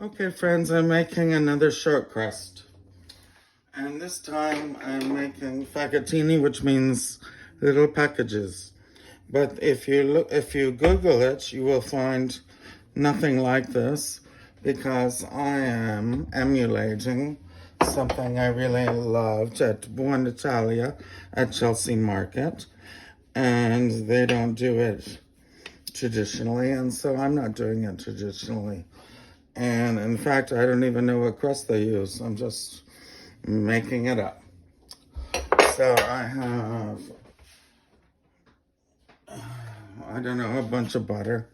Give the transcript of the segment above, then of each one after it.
Okay, friends, I'm making another short crust. And this time I'm making fagottini, which means little packages. But if you Google it, you will find nothing like this because I am emulating something I really loved at Buon Italia at Chelsea Market. And they don't do it traditionally, and so I'm not doing it traditionally. And in fact, I don't even know what crust they use. I'm just making it up. So I have, I don't know, a bunch of butter.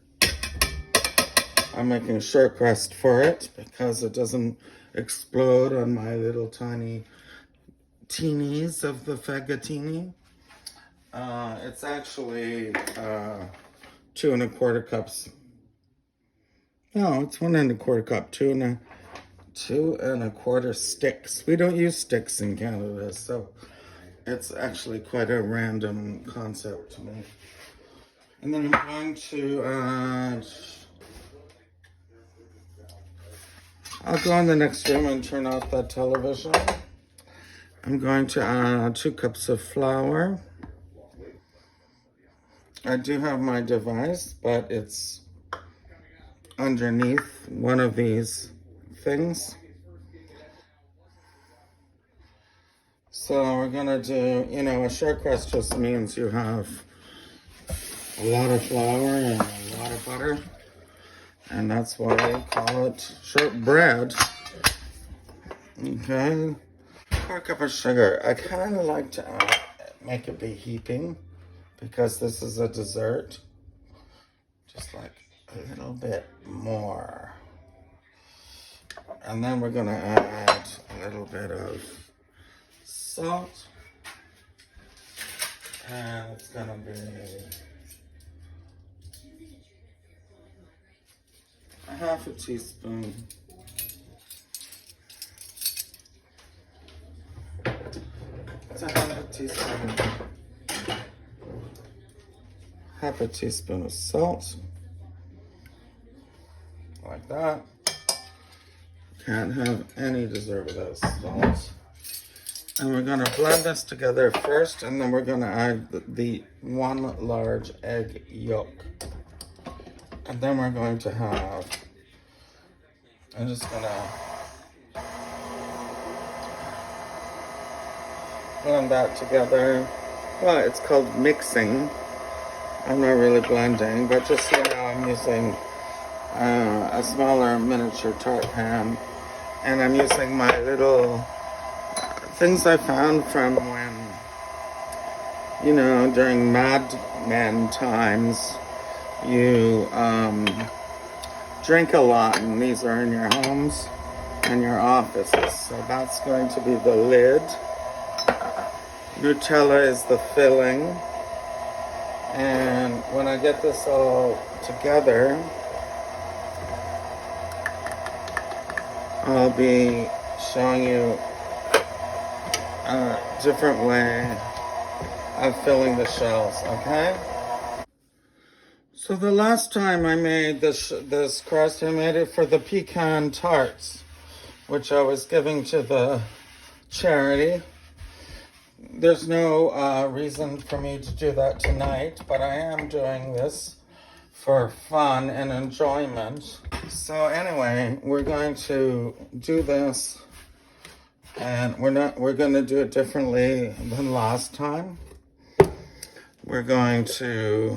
I'm making short crust for it because it doesn't explode on my little tiny teenies of the fagottini. It's actually 2¼ cups. No, it's 1¼ cup, 2¼ sticks. We don't use sticks in Canada, so it's actually quite a random concept to me. And then I'm going to add, I'll go in the next room and turn off that television. I'm going to add 2 cups of flour. I do have my device, but it's underneath one of these things. So we're gonna do, a short crust just means you have a lot of flour and a lot of butter. And that's why they call it short bread. Okay. 1 cup of sugar. I kind of like to make it be heaping because this is a dessert. Just like a little bit more. And then we're gonna add a little bit of salt. And it's gonna be ½ teaspoon. It's ½ teaspoon. ½ teaspoon of salt. Like that. Can't have any dessert without salt. And we're gonna blend this together first, and then we're gonna add the 1 large egg yolk. And then we're going to have, I'm just gonna blend that together. Well, it's called mixing. I'm not really blending, but just so you know, I'm using a smaller miniature tart pan. And I'm using my little things I found from when, during Mad Men times, you drink a lot, and these are in your homes and your offices. So that's going to be the lid. Nutella is the filling. And when I get this all together, I'll be showing you a different way of filling the shells, okay? So the last time I made this crust, I made it for the pecan tarts, which I was giving to the charity. There's no reason for me to do that tonight, but I am doing this for fun and enjoyment. So anyway, we're going to do this, and we're going to do it differently than last time. We're going to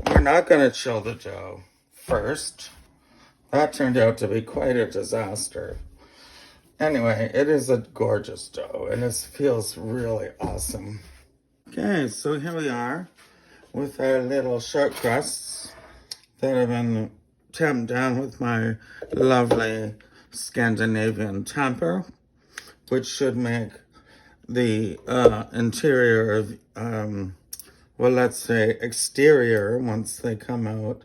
we're not going to chill the dough first. That turned out to be quite a disaster. Anyway, it is a gorgeous dough, and it feels really awesome. Okay, so here we are with our little short crusts that have been tamped down with my lovely Scandinavian tamper, which should make the interior of, well, let's say exterior, once they come out,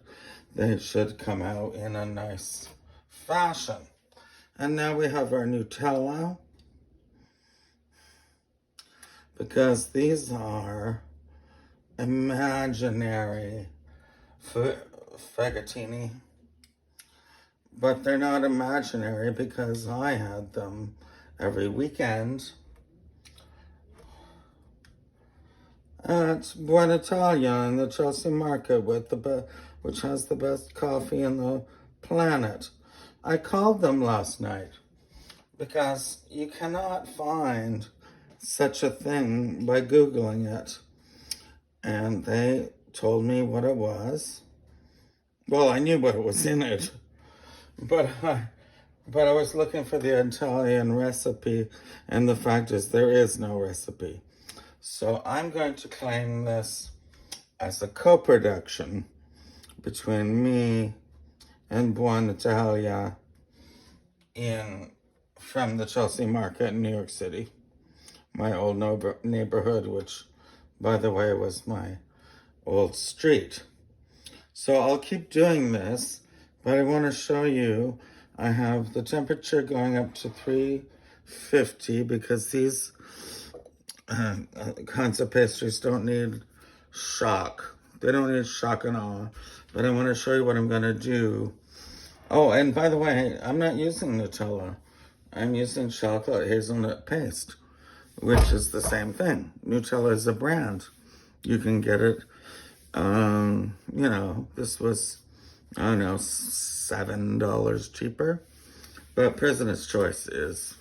they should come out in a nice fashion. And now we have our Nutella, because these are imaginary Fagottini, but they're not imaginary because I had them every weekend at Buonitalia in the Chelsea Market which has the best coffee in the planet. I called them last night because you cannot find such a thing by Googling it. And they told me what it was. Well, I knew what was in it, but I was looking for the Italian recipe, and the fact is there is no recipe. So I'm going to claim this as a co-production between me and Buonitalia from the Chelsea Market in New York City, my old neighborhood, which, by the way, was my old street. So I'll keep doing this, but I want to show you I have the temperature going up to 350 because these kinds of pastries don't need shock. They don't need shock and awe. But I want to show you what I'm going to do. Oh, and by the way, I'm not using Nutella. I'm using chocolate hazelnut paste, which is the same thing. Nutella is a brand. You can get it, this was, I don't know, $7 cheaper. But President's Choice is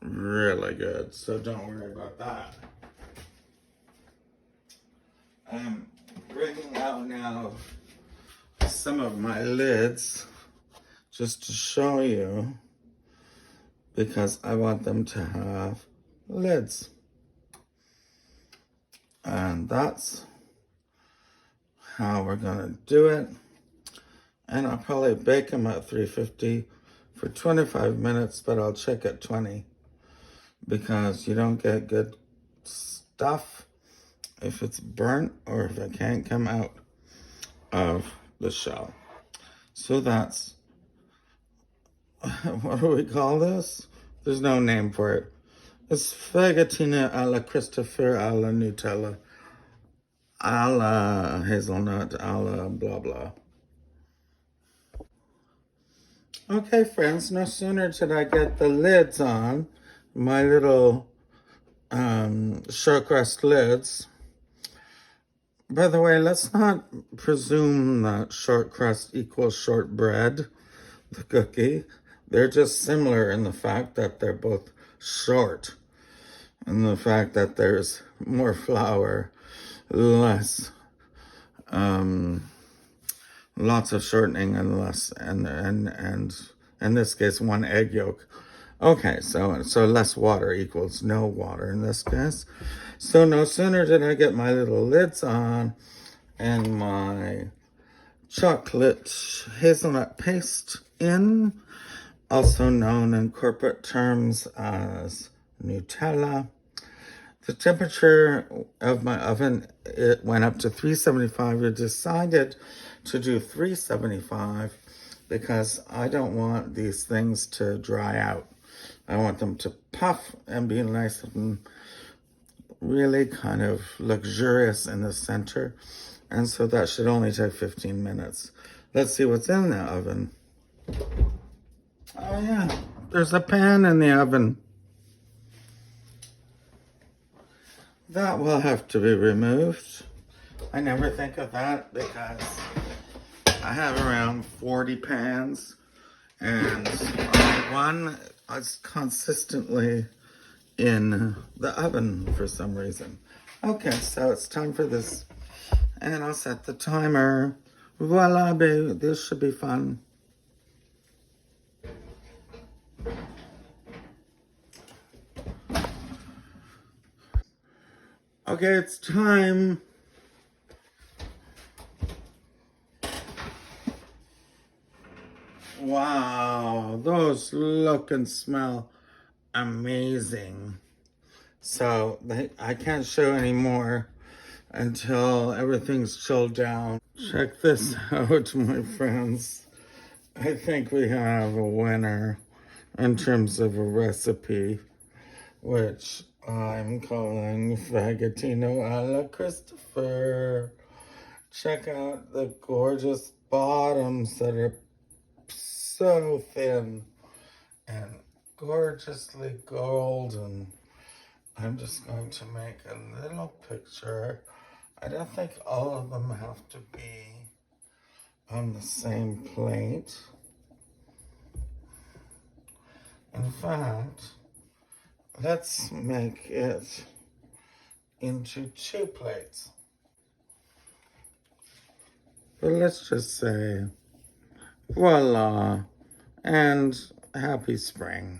really good, so don't worry about that. I'm bringing out now some of my lids just to show you because I want them to have lids. And that's how we're gonna do it. And I'll probably bake them at 350 for 25 minutes, but I'll check at 20 because you don't get good stuff if it's burnt or if it can't come out of the shell. So that's, what do we call this? There's no name for it. It's Fagottini alla Christopher alla Nutella alla hazelnut alla blah blah. Okay, friends, no sooner did I get the lids on, my little shortcrust lids. By the way, let's not presume that shortcrust equals shortbread, the cookie. They're just similar in the fact that they're both short, and the fact that there's more flour, less, lots of shortening and less, and in this case, one egg yolk. Okay, so less water equals no water in this case. So no sooner did I get my little lids on and my chocolate hazelnut paste in, also known in corporate terms as Nutella. The temperature of my oven, it went up to 375. I decided to do 375 because I don't want these things to dry out. I want them to puff and be nice and really kind of luxurious in the center. And so that should only take 15 minutes. Let's see what's in the oven. Oh yeah, there's a pan in the oven. That will have to be removed. I never think of that because I have around 40 pans and one is consistently in the oven for some reason. Okay, so it's time for this. And I'll set the timer. Voila, baby, this should be fun. Okay, it's time. Wow, those look and smell amazing. So I can't show any more until everything's chilled down. Check this out, my friends. I think we have a winner in terms of a recipe, which I'm calling Fagottini alla Christopher. Check out the gorgeous bottoms that are so thin and gorgeously golden. I'm just going to make a little picture. I don't think all of them have to be on the same plate. In fact, let's make it into 2 plates. But let's just say, voila, and happy spring.